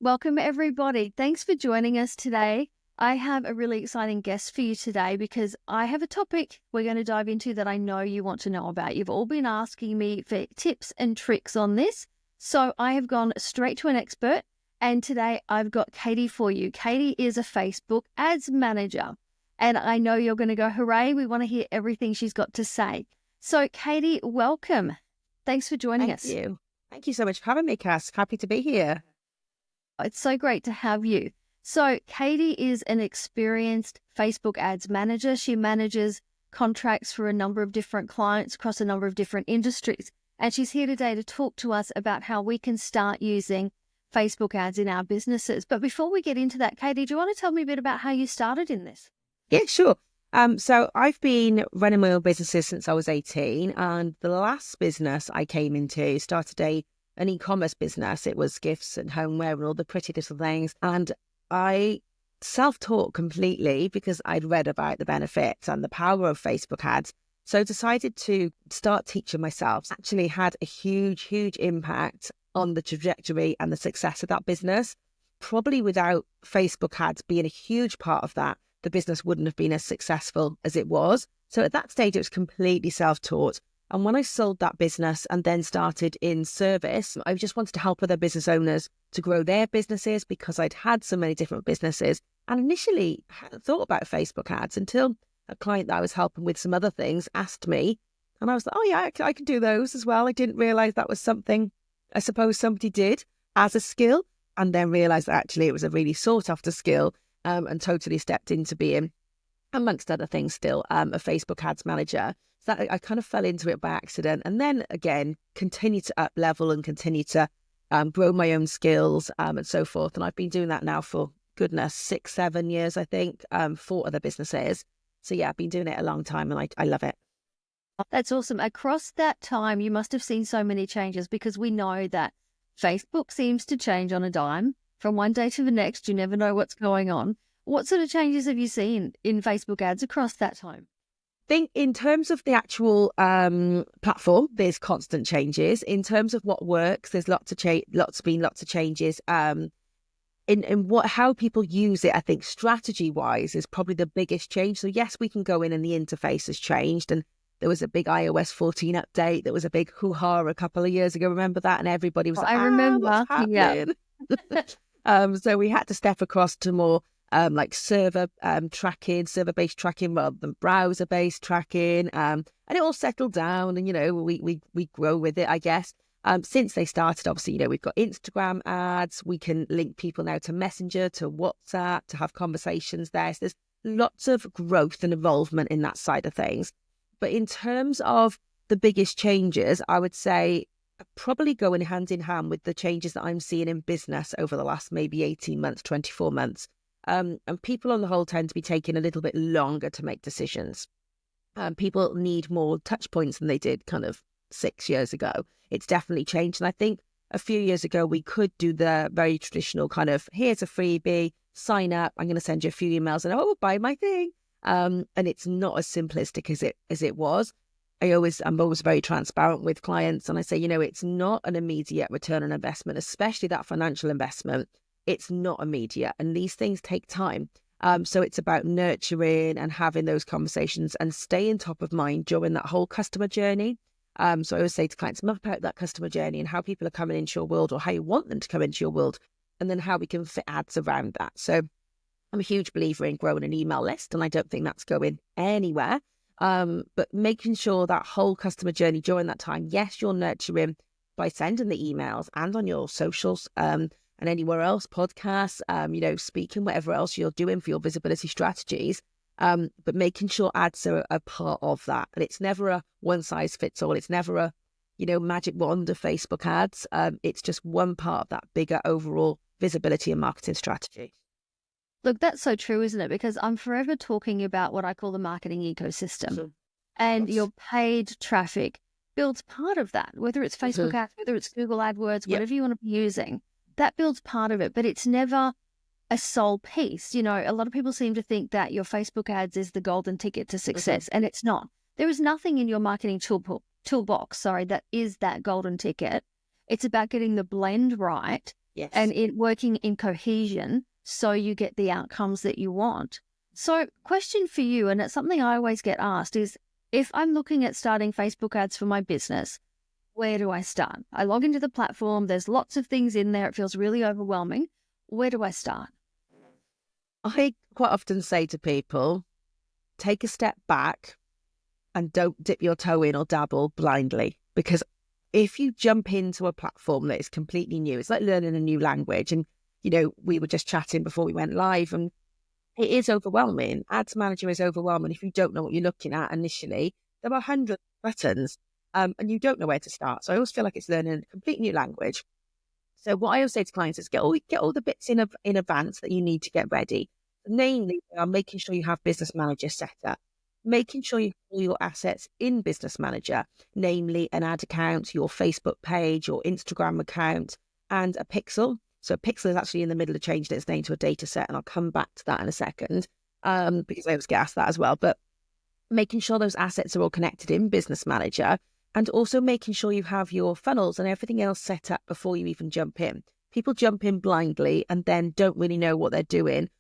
Welcome, everybody. Thanks for joining us today. I have a really exciting guest for you today because I have a topic we're going to dive into that I know you want to know about. You've all been asking me for tips and tricks on this. So I have gone straight to an expert. And today I've got Katie for you. Katie is a Facebook ads manager. And I know you're going to go, hooray, we want to hear everything she's got to say. So Katie, welcome. Thanks for joining us. Thank you. Thank you so much for having me, Cass. Happy to be here. It's so great to have you. So Katie is an experienced Facebook ads manager. She manages contracts for a number of different clients across a number of different industries. And she's here today to talk to us about how we can start using Facebook ads in our businesses. But before we get into that, Katie, do you want to tell me a bit about how you started in this? Yeah, sure. So I've been running my own businesses since I was 18. And the last business I came into started an e-commerce business. It was gifts and homeware and all the pretty little things. And I self-taught completely because I'd read about the benefits and the power of Facebook ads. So decided to start teaching myself. Actually had a huge, huge impact on the trajectory and the success of that business. Probably without Facebook ads being a huge part of that, the business wouldn't have been as successful as it was. So at that stage, it was completely self-taught. And when I sold that business and then started in service, I just wanted to help other business owners to grow their businesses because I'd had so many different businesses. And initially, I hadn't thought about Facebook ads until a client that I was helping with some other things asked me. And I was like, oh yeah, I can do those as well. I didn't realize that was something I suppose somebody did as a skill, and then realized that actually it was a really sought after skill, and totally stepped into being, amongst other things still, a Facebook ads manager. So that I kind of fell into it by accident, and then again, continue to up level and continue to grow my own skills and so forth. And I've been doing that now for, goodness, 6-7 years, I think, for other businesses. So yeah, I've been doing it a long time and I love it. That's awesome. Across that time, you must have seen so many changes because we know that Facebook seems to change on a dime from one day to the next. You never know what's going on. What sort of changes have you seen in Facebook ads across that time? I think in terms of the actual platform, there's constant changes. In terms of what works, there's lots of changes. In how people use it, I think strategy-wise is probably the biggest change. So yes, we can go in and the interface has changed, and there was a big iOS 14 update. There was a big hoo-ha a couple of years ago. Remember that? And everybody was like, I remember. What's happening? Yeah. So we had to step across to more like server-based tracking rather than browser-based tracking. And it all settled down, and we grow with it, I guess. Since they started, obviously, we've got Instagram ads. We can link people now to Messenger, to WhatsApp, to have conversations there. So there's lots of growth and involvement in that side of things. But in terms of the biggest changes, I would say probably going hand in hand with the changes that I'm seeing in business over the last maybe 18 months, 24 months. And people on the whole tend to be taking a little bit longer to make decisions. People need more touch points than they did kind of 6 years ago. It's definitely changed. And I think a few years ago, we could do the very traditional kind of, here's a freebie, sign up, I'm going to send you a few emails and, buy my thing. And it's not as simplistic as it was. I'm always very transparent with clients, and I say, it's not an immediate return on investment, especially that financial investment. It's not immediate, and these things take time. So it's about nurturing and having those conversations and staying top of mind during that whole customer journey. So I always say to clients, map out that customer journey and how people are coming into your world, or how you want them to come into your world, and then how we can fit ads around that. So I'm a huge believer in growing an email list, and I don't think that's going anywhere. But making sure that whole customer journey during that time, yes, you're nurturing by sending the emails and on your socials and anywhere else, podcasts, speaking, whatever else you're doing for your visibility strategies. But making sure ads are a part of that. And it's never a one size fits all. It's never a, magic wand of Facebook ads. It's just one part of that bigger overall visibility and marketing strategy. Look, that's so true, isn't it? Because I'm forever talking about what I call the marketing ecosystem. Mm-hmm. And your paid traffic builds part of that, whether it's Facebook ads, whether it's Google AdWords, whatever you want to be using, that builds part of it, but it's never a sole piece. A lot of people seem to think that your Facebook ads is the golden ticket to success, and it's not. There is nothing in your marketing toolbox, that is that golden ticket. It's about getting the blend right Yes. and it working in cohesion so you get the outcomes that you want. So, question for you, and it's something I always get asked, is if I'm looking at starting Facebook ads for my business, where do I start? I log into the platform, there's lots of things in there, it feels really overwhelming. Where do I start? I quite often say to people, take a step back and don't dip your toe in or dabble blindly. Because if you jump into a platform that is completely new, it's like learning a new language. And, we were just chatting before we went live, and it is overwhelming. Ads Manager is overwhelming if you don't know what you're looking at initially. There are hundreds of buttons, and you don't know where to start. So I always feel like it's learning a completely new language. So what I always say to clients is get all the bits in advance that you need to get ready. Namely, making sure you have Business Manager set up, making sure you have all your assets in Business Manager, namely an ad account, your Facebook page, your Instagram account, and a pixel. So Pixel is actually in the middle of changing its name to a data set, and I'll come back to that in a second, because I always get asked that as well. But making sure those assets are all connected in Business Manager, and also making sure you have your funnels and everything else set up before you even jump in. People jump in blindly and then don't really know what they're doing,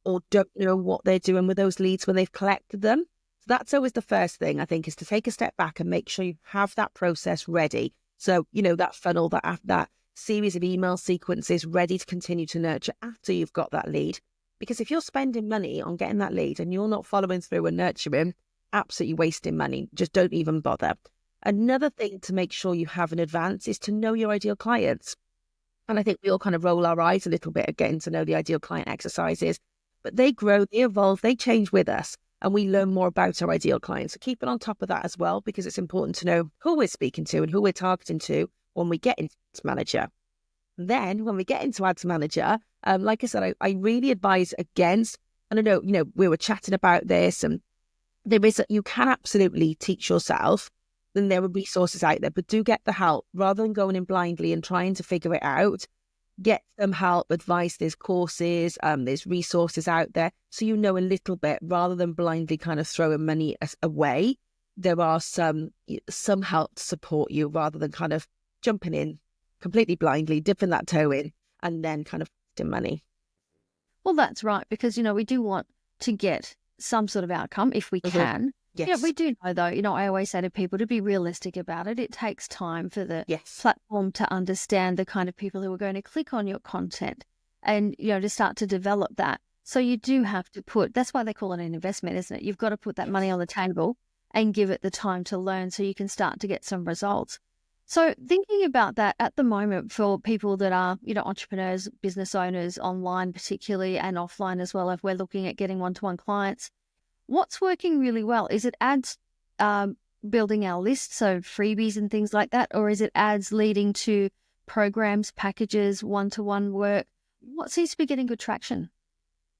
or don't know what they're doing with those leads when they've collected them. So that's always the first thing, I think, is to take a step back and make sure you have that process ready. So, that funnel, that series of email sequences ready to continue to nurture after you've got that lead. Because if you're spending money on getting that lead and you're not following through and nurturing, absolutely wasting money. Just don't even bother. Another thing to make sure you have in advance is to know your ideal clients. And I think we all kind of roll our eyes a little bit at getting to know the ideal client exercises, but they grow, they evolve, they change with us, and we learn more about our ideal clients. So keep it on top of that as well, because it's important to know who we're speaking to and who we're targeting to when we get into Ads Manager. Then when we get into Ads Manager, like I said, I really advise against, and I know, we were chatting about this, and you can absolutely teach yourself, then there are resources out there, but do get the help rather than going in blindly and trying to figure it out. Get some help, advice, there's courses, there's resources out there, so you know a little bit rather than blindly kind of throwing money away. There are some help to support you rather than kind of jumping in completely blindly, dipping that toe in, and then kind of wasting money. Well, that's right, because, we do want to get some sort of outcome if we can. Yes. Yeah, we do know, though, I always say to people to be realistic about it. It takes time for the platform to understand the kind of people who are going to click on your content and, to start to develop that. So you do have to that's why they call it an investment, isn't it? You've got to put that money on the table and give it the time to learn so you can start to get some results. So thinking about that at the moment for people that are, entrepreneurs, business owners, online particularly, and offline as well, if we're looking at getting one-to-one clients, what's working really well? Is it ads building our list, so freebies and things like that? Or is it ads leading to programs, packages, one-to-one work? What seems to be getting good traction?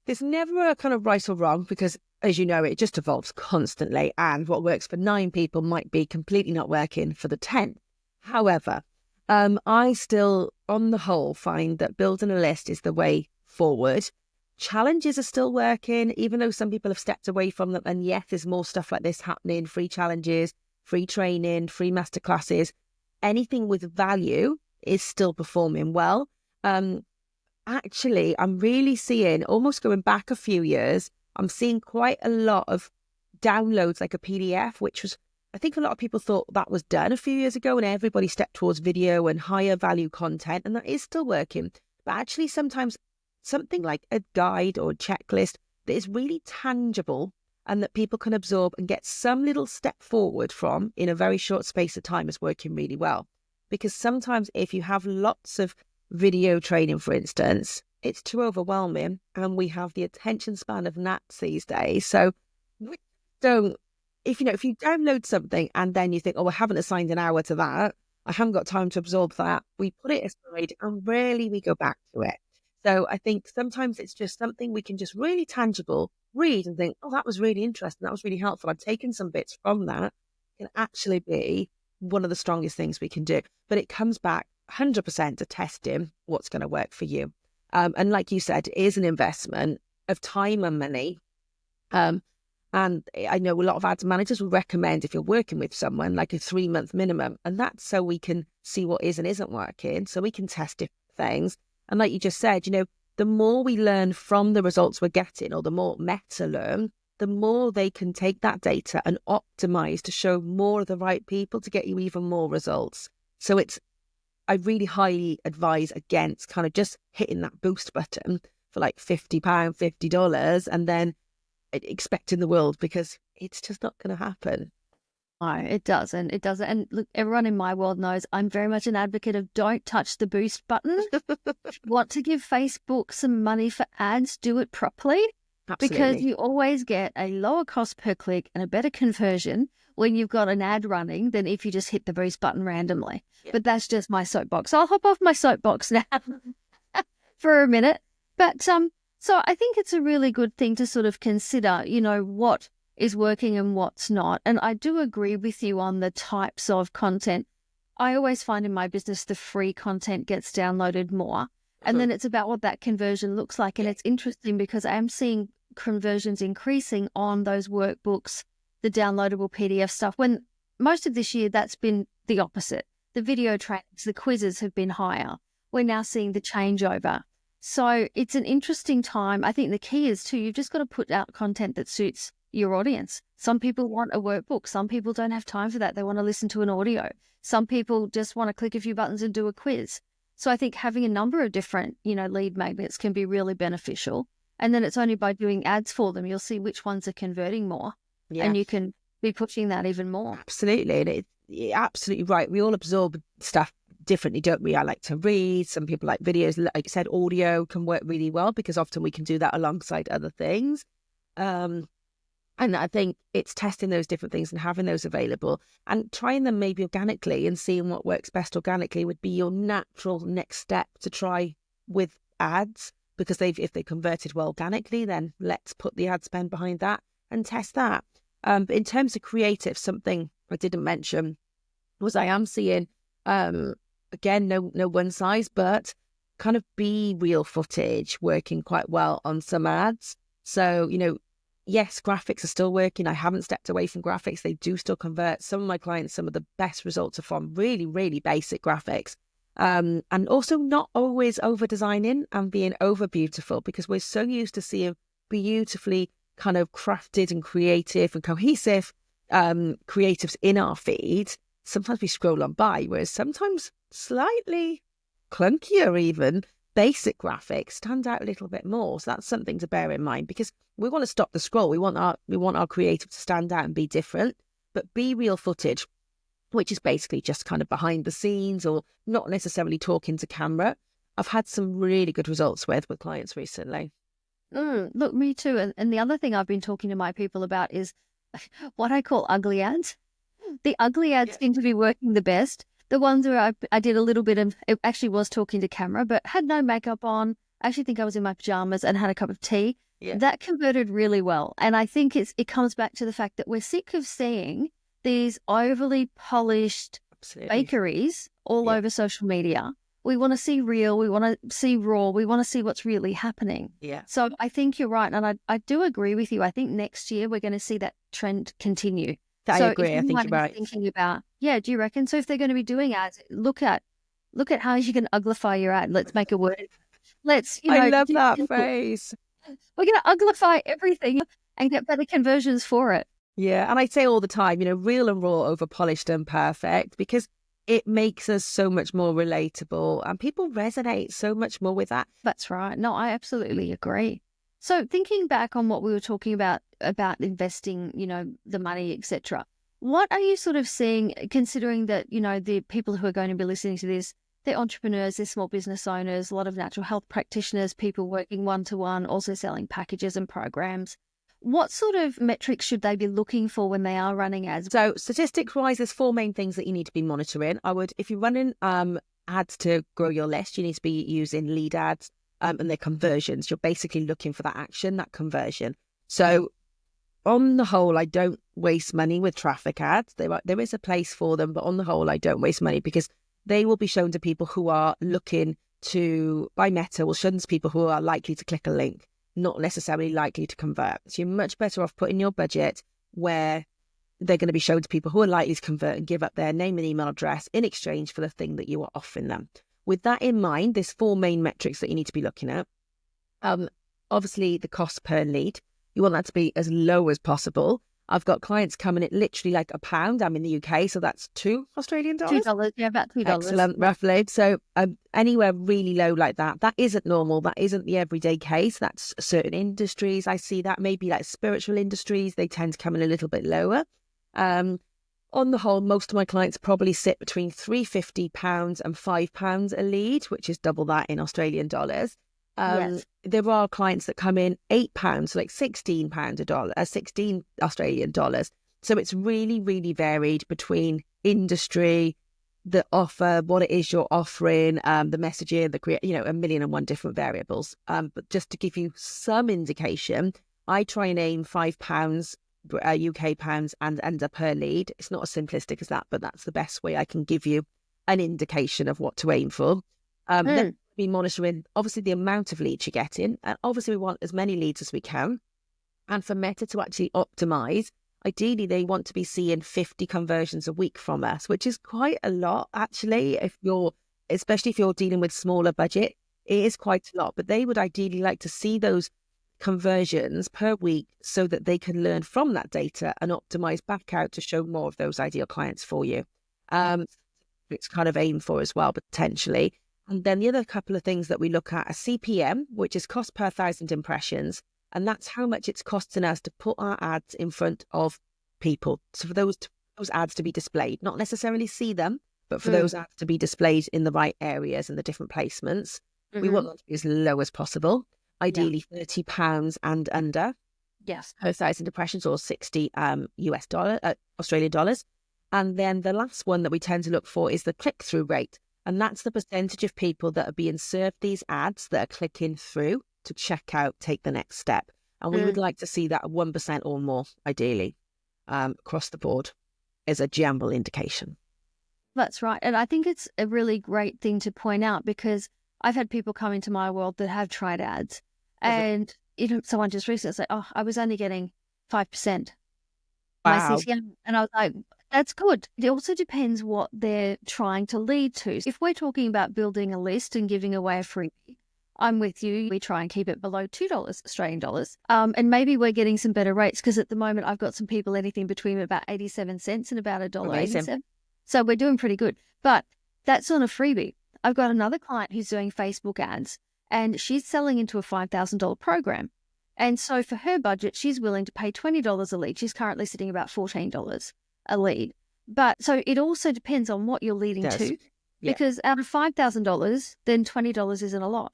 There's never a kind of right or wrong, because as you know, it just evolves constantly. And what works for 9 people might be completely not working for the 10. However, I still, on the whole, find that building a list is the way forward. Challenges are still working, even though some people have stepped away from them. And yes, there's more stuff like this happening, free challenges, free training, free masterclasses. Anything with value is still performing well. Actually, I'm really seeing, almost going back a few years, I'm seeing quite a lot of downloads like a PDF, which was, I think a lot of people thought that was done a few years ago and everybody stepped towards video and higher value content, and that is still working. But actually sometimes something like a guide or a checklist that is really tangible and that people can absorb and get some little step forward from in a very short space of time is working really well. Because sometimes if you have lots of video training, for instance, it's too overwhelming, and we have the attention span of gnats these days. So we don't, if you download something and then you think, oh, I haven't assigned an hour to that, I haven't got time to absorb that, we put it aside and rarely we go back to it. So I think sometimes it's just something we can just really tangible read and think, oh, that was really interesting, that was really helpful, I've taken some bits from that, can actually be one of the strongest things we can do. But it comes back 100% to testing what's going to work for you. And like you said, it is an investment of time and money. And I know a lot of ads managers will recommend, if you're working with someone, like a 3-month minimum. And that's so we can see what is and isn't working, so we can test different things. And like you just said, the more we learn from the results we're getting, or the more Meta learn, the more they can take that data and optimize to show more of the right people to get you even more results. So I really highly advise against kind of just hitting that boost button for like £50, $50, and then expecting the world, because it's just not going to happen. No, it doesn't. It doesn't. And look, everyone in my world knows I'm very much an advocate of don't touch the boost button. Want to give Facebook some money for ads, do it properly. Absolutely. Because you always get a lower cost per click and a better conversion when you've got an ad running than if you just hit the boost button randomly. Yeah. But that's just my soapbox. I'll hop off my soapbox now for a minute. But so I think it's a really good thing to sort of consider, what is working and what's not. And I do agree with you on the types of content. I always find in my business the free content gets downloaded more. And then it's about what that conversion looks like. And it's interesting because I am seeing conversions increasing on those workbooks, the downloadable PDF stuff, when most of this year that's been the opposite. The video trainings, the quizzes have been higher. We're now seeing the changeover. So it's an interesting time. I think the key is too, you've just got to put out content that suits your audience. Some people want a workbook. Some people don't have time for that. They want to listen to an audio. Some people just want to click a few buttons and do a quiz. So I think having a number of different, lead magnets can be really beneficial. And then it's only by doing ads for them, you'll see which ones are converting more. Yeah. And you can be pushing that even more. Absolutely. And you're absolutely right. We all absorb stuff differently, don't we? I like to read. Some people like videos. Like I said, audio can work really well because often we can do that alongside other things. And I think it's testing those different things and having those available and trying them maybe organically and seeing what works best organically would be your natural next step to try with ads, because if they converted well organically, then let's put the ad spend behind that and test that. But in terms of creative, something I didn't mention was I am seeing, again, no one size, but kind of B-reel footage working quite well on some ads. So, yes, graphics are still working. I haven't stepped away from graphics. They do still convert. Some of my clients, some of the best results are from really, really basic graphics. And also not always over designing and being over beautiful, because we're so used to seeing beautifully kind of crafted and creative and cohesive creatives in our feed. Sometimes we scroll on by, whereas sometimes slightly clunkier even basic graphics stand out a little bit more. So that's something to bear in mind, because we want to stop the scroll. We want our creative to stand out and be different. But B-reel footage, which is basically just kind of behind the scenes or not necessarily talking to camera, I've had some really good results with clients recently. Look, me too. And the other thing I've been talking to my people about is what I call ugly ads. The ugly ads seem to be working the best. The ones where I did a little bit of, it actually was talking to camera, but had no makeup on. I actually think I was in my pajamas and had a cup of tea. Yeah. That converted really well. And I think it comes back to the fact that we're sick of seeing these overly polished bakeries all over social media. We want to see real, we want to see raw, we want to see what's really happening. Yeah. So I think you're right. And I do agree with you. I think next year we're going to see that trend continue. I agree. I think you're right. Thinking about, do you reckon? So if they're going to be doing ads, look at how you can uglify your ad. Let's make a word. I love that phrase. We're going to uglify everything and get better conversions for it. Yeah. And I say all the time, real and raw over polished and perfect, because it makes us so much more relatable and people resonate so much more with that. That's right. No, I absolutely agree. So thinking back on what we were talking about investing, the money, etc. What are you sort of seeing, considering that, the people who are going to be listening to this, they're entrepreneurs, they're small business owners, a lot of natural health practitioners, people working one-to-one, also selling packages and programs. What sort of metrics should they be looking for when they are running ads? So statistics-wise, there's 4 main things that you need to be monitoring. If you're running ads to grow your list, you need to be using lead ads and their conversions. You're basically looking for that action, that conversion. So on the whole, I don't waste money with traffic ads. There is a place for them, but on the whole, I don't waste money because they will be shown to people who are looking to, by Meta, will show them to people who are likely to click a link, not necessarily likely to convert. So you're much better off putting your budget where they're going to be shown to people who are likely to convert and give up their name and email address in exchange for the thing that you are offering them. with that in mind, there's 4 main metrics that you need to be looking at. Obviously, the cost per lead. You want that to be as low as possible. I've got clients coming at literally like £1. I'm in the UK, so that's $2 Australian. $2, yeah, about $2. Excellent, roughly. So anywhere really low like that, that isn't normal. That isn't the everyday case. That's certain industries. I see that maybe like spiritual industries, they tend to come in a little bit lower. On the whole, most of my clients probably sit between £350 and £5 a lead, which is double that in Australian dollars. Yes. There are clients that come in £8, so like £16 a dollar, 16 Australian dollars. So it's really, really varied between industry, the offer, what it is you're offering, the messaging, a million and one different variables. But just to give you some indication, I try and aim £5 UK pounds and under per lead. It's not as simplistic as that, but that's the best way I can give you an indication of what to aim for. Then be monitoring, obviously, the amount of leads you're getting. And obviously, we want as many leads as we can. And for Meta to actually optimize, ideally, they want to be seeing 50 conversions a week from us, which is quite a lot, actually, especially if you're dealing with smaller budget. It is quite a lot, but they would ideally like to see those conversions per week so that they can learn from that data and optimize back out to show more of those ideal clients for you. It's kind of aimed for as well, potentially. And then the other couple of things that we look at are CPM, which is cost per 1,000 impressions. And that's how much it's costing us to put our ads in front of people. So for those ads to be displayed, not necessarily see them, but for those ads to be displayed in the right areas and the different placements, we want them to be as low as possible. Ideally, £30 and under. Yes. Per 1,000 impressions, or 60 Australian dollars. And then the last one that we tend to look for is the click-through rate. And that's the percentage of people that are being served these ads that are clicking through to check out, take the next step. And we would like to see that 1% or more, ideally, across the board as a general indication. That's right. And I think it's a really great thing to point out, because I've had people come into my world that have tried ads. And someone just recently said, I was only getting 5%. My CPM. And I was like, that's good. It also depends what they're trying to lead to. If we're talking about building a list and giving away a freebie, I'm with you. We try and keep it below $2 Australian dollars. And maybe we're getting some better rates, because at the moment I've got some people anything between about 87 cents and about $1.87. So we're doing pretty good. But that's on a freebie. I've got another client who's doing Facebook ads, and she's selling into a $5,000 program. And so for her budget, she's willing to pay $20 a lead. She's currently sitting about $14 a lead. But so it also depends on what you're leading to, because out of $5,000, then $20 isn't a lot,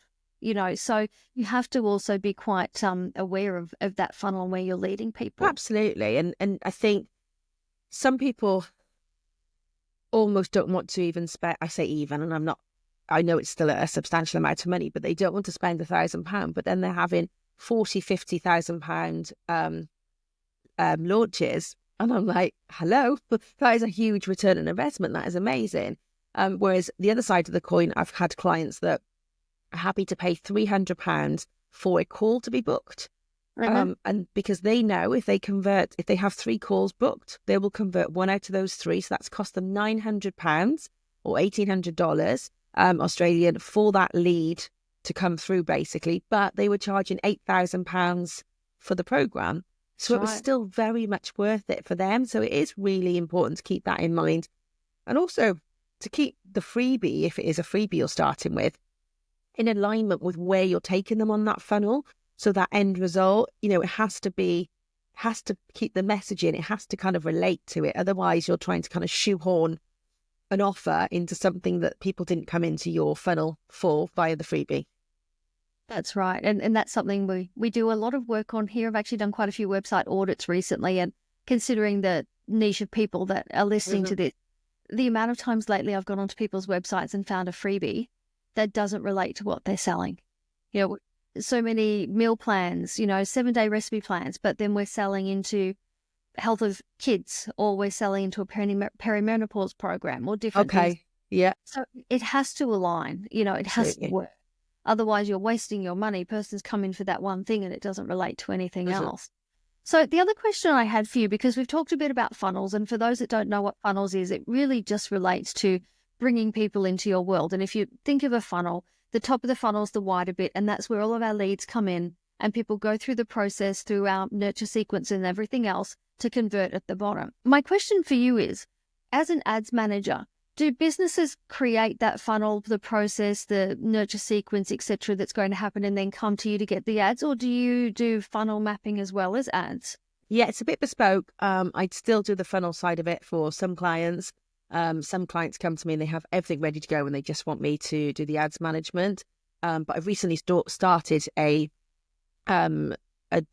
so you have to also be quite aware of that funnel and where you're leading people. Absolutely. And I think some people almost don't want to even spend, I say even, and I know it's still a substantial amount of money, but they don't want to spend £1,000, but then they're having 40, 50,000 pound launches. And I'm like, hello, that is a huge return on investment. That is amazing. Whereas the other side of the coin, I've had clients that are happy to pay £300 for a call to be booked. And because they know if they have 3 calls booked, they will convert 1 out of those 3. So that's cost them £900 or $1,800 Australian for that lead to come through, basically. But they were charging £8,000 for the program. So it was still very much worth it for them. So it is really important to keep that in mind. And also to keep the freebie, if it is a freebie you're starting with, in alignment with where you're taking them on that funnel. So that end result, it has to keep the messaging. It has to kind of relate to it. Otherwise, you're trying to kind of shoehorn an offer into something that people didn't come into your funnel for via the freebie. That's right. And that's something we do a lot of work on here. I've actually done quite a few website audits recently, and considering the niche of people that are listening to this, the amount of times lately I've gone onto people's websites and found a freebie that doesn't relate to what they're selling. So many meal plans, 7-day recipe plans, but then we're selling into health of kids, or we're selling into a perimenopause program, or different things. Yeah. So it has to align, it has to work. Otherwise, you're wasting your money. Person's come in for that one thing and it doesn't relate to anything else. So the other question I had for you, because we've talked a bit about funnels, and for those that don't know what funnels is, it really just relates to bringing people into your world. And if you think of a funnel, the top of the funnel is the wider bit, and that's where all of our leads come in, and people go through the process through our nurture sequence and everything else to convert at the bottom. My question for you is, as an ads manager, do businesses create that funnel, the process, the nurture sequence, etc., that's going to happen and then come to you to get the ads, or do you do funnel mapping as well as ads? Yeah, it's a bit bespoke. I'd still do the funnel side of it for some clients. Some clients come to me and they have everything ready to go and they just want me to do the ads management. But I've recently started a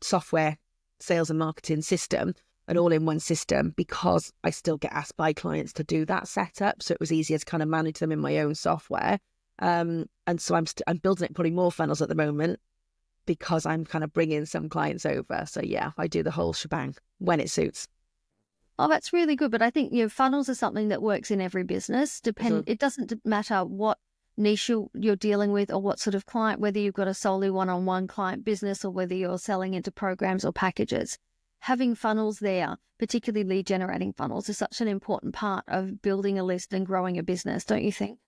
software sales and marketing system, an all-in-one system, because I still get asked by clients to do that setup. So it was easier to kind of manage them in my own software. And so I'm building it, putting more funnels at the moment because I'm kind of bringing some clients over. So yeah, I do the whole shebang when it suits. Oh, that's really good. But I think, funnels are something that works in every business. It doesn't matter what niche you're dealing with or what sort of client, whether you've got a solely one-on-one client business or whether you're selling into programs or packages. Having funnels there, particularly lead generating funnels, is such an important part of building a list and growing a business, don't you think?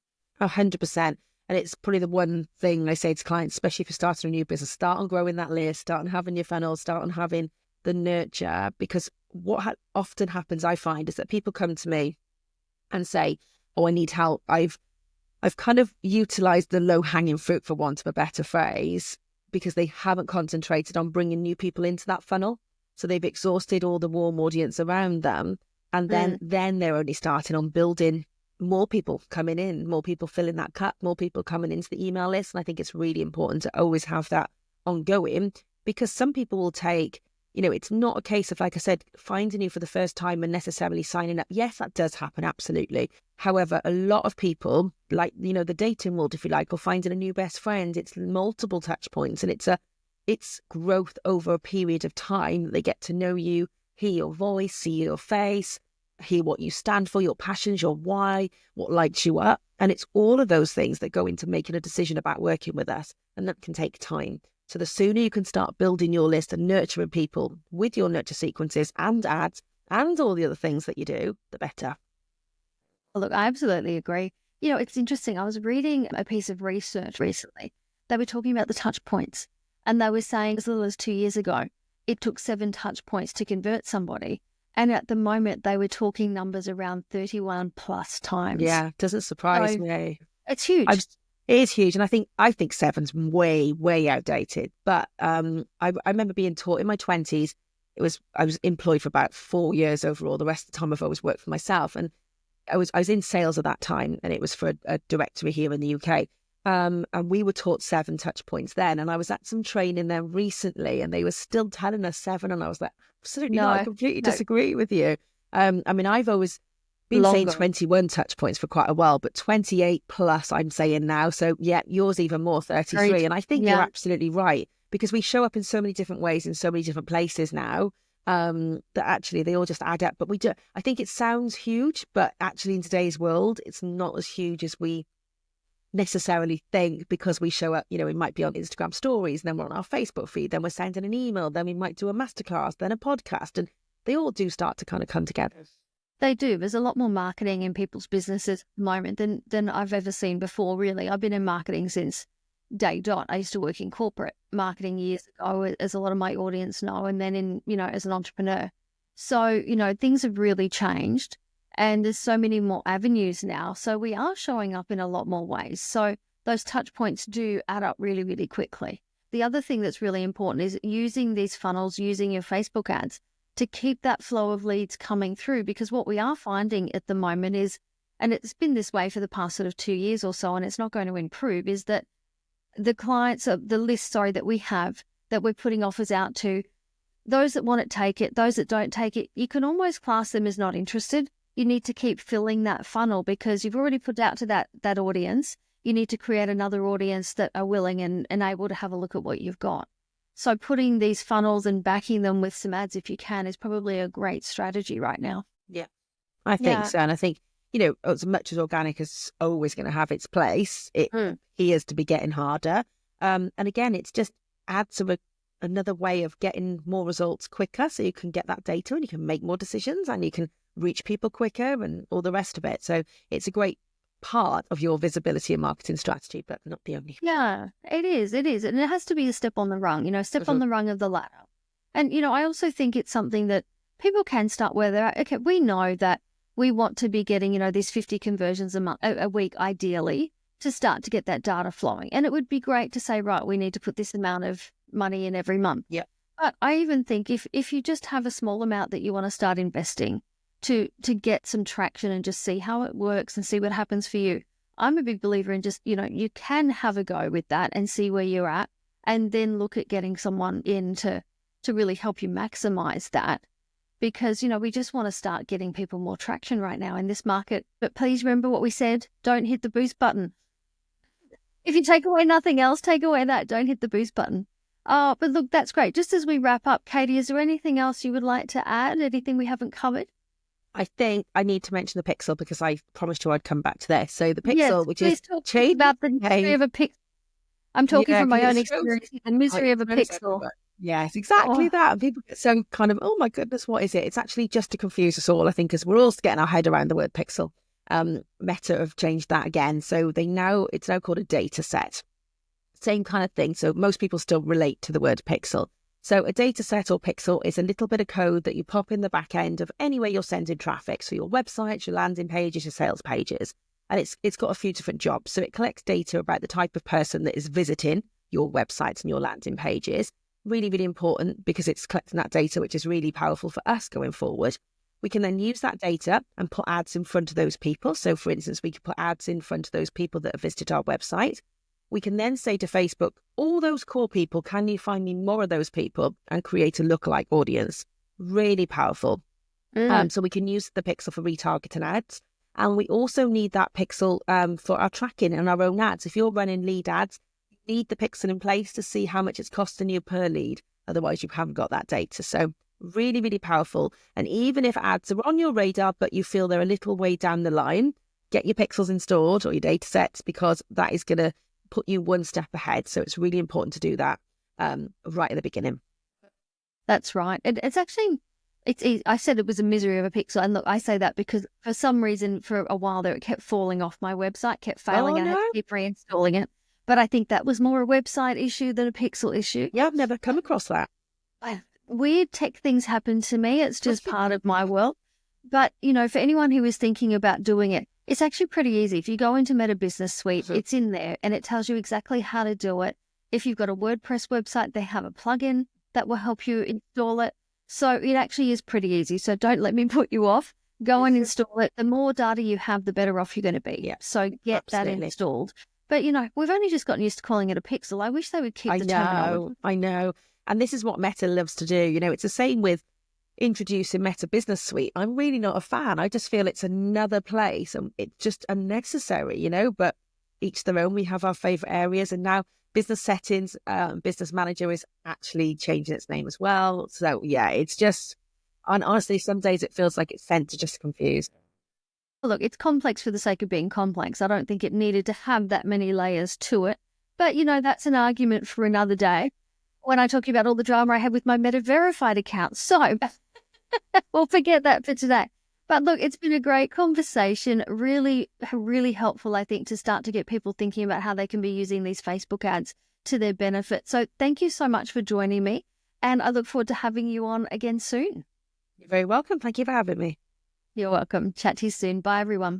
100%. And it's probably the one thing I say to clients, especially if you're starting a new business, start on growing that list, start on having your funnels, start on having the nurture. Because what often happens, I find, is that people come to me and say, oh, I need help. I've kind of utilized the low-hanging fruit, for want of a better phrase, because they haven't concentrated on bringing new people into that funnel. So they've exhausted all the warm audience around them. And then they're only starting on building more people coming in, more people filling that cup, more people coming into the email list. And I think it's really important to always have that ongoing, because some people will take, it's not a case of, like I said, finding you for the first time and necessarily signing up. Yes, that does happen, absolutely. However, a lot of people, like, the dating world, if you like, or finding a new best friend, it's multiple touch points, and it's growth over a period of time. They get to know you, hear your voice, see your face, hear what you stand for, your passions, your why, what lights you up. And it's all of those things that go into making a decision about working with us. And that can take time. So the sooner you can start building your list and nurturing people with your nurture sequences and ads and all the other things that you do, the better. Look, I absolutely agree. It's interesting. I was reading a piece of research recently. They were talking about the touch points, and they were saying as little as 2 years ago, it took 7 touch points to convert somebody. And at the moment, they were talking numbers around 31 plus times. Yeah, doesn't surprise me. It's huge. It is huge. And I think 7's way, way outdated. But I remember being taught in my 20s, I was employed for about 4 years overall. The rest of the time I've always worked for myself. And I was in sales at that time, and it was for a directory here in the UK. And we were taught 7 touch points then. And I was at some training there recently, and they were still telling us 7. And I was like, absolutely not. I completely disagree with you. I've always been saying 21 touch points for quite a while, but 28 plus I'm saying now. So yeah, yours even more, 33. Great. And I think you're absolutely right, because we show up in so many different ways in so many different places now, that actually they all just add up. But I think it sounds huge, but actually in today's world, it's not as huge as we necessarily think, because we show up, we might be on Instagram stories, and then we're on our Facebook feed, then we're sending an email, then we might do a masterclass, then a podcast, and they all do start to kind of come together. They do. There's a lot more marketing in people's businesses at the moment than I've ever seen before, really. I've been in marketing since day dot. I used to work in corporate marketing years ago, as a lot of my audience know, and then as an entrepreneur. So, things have really changed, and there's so many more avenues now. So we are showing up in a lot more ways. So those touch points do add up really, really quickly. The other thing that's really important is using these funnels, using your Facebook ads to keep that flow of leads coming through, because what we are finding at the moment is, and it's been this way for the past sort of 2 years or so, and it's not going to improve, is that the clients, the list, that we have, that we're putting offers out to, those that want it, take it. Those that don't take it, you can almost class them as not interested. You need to keep filling that funnel, because you've already put out to that audience. You need to create another audience that are willing and able to have a look at what you've got. So putting these funnels and backing them with some ads, if you can, is probably a great strategy right now. Yeah, I think so. And I think, as much as organic is always going to have its place, it appears to be getting harder. And again, it's just adds another way of getting more results quicker, so you can get that data and you can make more decisions and you can reach people quicker and all the rest of it. So it's a great part of your visibility and marketing strategy, but not the only. Yeah, it is. It is. And it has to be a step on the rung, step on the rung of the ladder. And, I also think it's something that people can start where they're at. Okay, we know that we want to be getting, these 50 conversions a week, ideally, to start to get that data flowing. And it would be great to say, right, we need to put this amount of money in every month. Yeah. But I even think if you just have a small amount that you want to start investing to get some traction and just see how it works and see what happens for you, I'm a big believer in just, you can have a go with that and see where you're at, and then look at getting someone in to really help you maximize that. Because, we just want to start getting people more traction right now in this market. But please remember what we said, don't hit the boost button. If you take away nothing else, take away that, don't hit the boost button. Oh, but look, that's great. Just as we wrap up, Katie, is there anything else you would like to add? Anything we haven't covered? I think I need to mention the Pixel because I promised you I'd come back to this. So the Pixel, Yes, which please is talk changing about the misery of a pixel. I'm talking from my own experience, the misery of a pixel. Yes, exactly that. And people get so kind of, oh my goodness, what is it? It's actually just to confuse us all, I think, because we're all getting our head around the word pixel. Meta have changed that again. So it's now called a data set. Same kind of thing. So most people still relate to the word pixel. So a data set or pixel is a little bit of code that you pop in the back end of anywhere you're sending traffic. So your websites, your landing pages, your sales pages. And it's got a few different jobs. So it collects data about the type of person that is visiting your websites and your landing pages. Really, really important because it's collecting that data, which is really powerful for us going forward. We can then use that data and put ads in front of those people. So for instance, we could put ads in front of those people that have visited our website. We can then say to Facebook, all those core people, can you find me more of those people and create a lookalike audience? Really powerful. So we can use the pixel for retargeting ads. And we also need that pixel for our tracking and our own ads. If you're running lead ads, you need the pixel in place to see how much it's costing you per lead. Otherwise, you haven't got that data. So really, really powerful. And even if ads are on your radar, but you feel they're a little way down the line, get your pixels installed or your data sets, because that is going to put you one step ahead. So it's really important to do that right at the beginning. That's right. It's actually, I said it was a misery of a pixel. And look, I say that because for some reason, for a while there, it kept falling off my website, kept failing. And I had to keep reinstalling it. But I think that was more a website issue than a pixel issue. Yeah, I've never come across that. Weird tech things happen to me. It's just part of my world. But, for anyone who is thinking about doing it, it's actually pretty easy. If you go into Meta Business Suite, it's in there and it tells you exactly how to do it. If you've got a WordPress website, they have a plugin that will help you install it. So it actually is pretty easy. So don't let me put you off. Go and install it. The more data you have, the better off you're going to be. Yeah, so get that installed. But, we've only just gotten used to calling it a pixel. I wish they would keep the terminology. I know. And this is what Meta loves to do. It's the same with introducing Meta Business Suite. I'm really not a fan. I just feel it's another place and it's just unnecessary, but each their own. We have our favorite areas, and now business settings, Business Manager is actually changing its name as well. So yeah, it's just, and honestly, some days it feels like it's sent to just confuse. Look, it's complex for the sake of being complex. I don't think it needed to have that many layers to it. But, that's an argument for another day when I talk about all the drama I had with my Meta Verified account. So we'll forget that for today. But look, it's been a great conversation. Really, really helpful, I think, to start to get people thinking about how they can be using these Facebook ads to their benefit. So thank you so much for joining me. And I look forward to having you on again soon. You're very welcome. Thank you for having me. You're welcome. Chat to you soon. Bye, everyone.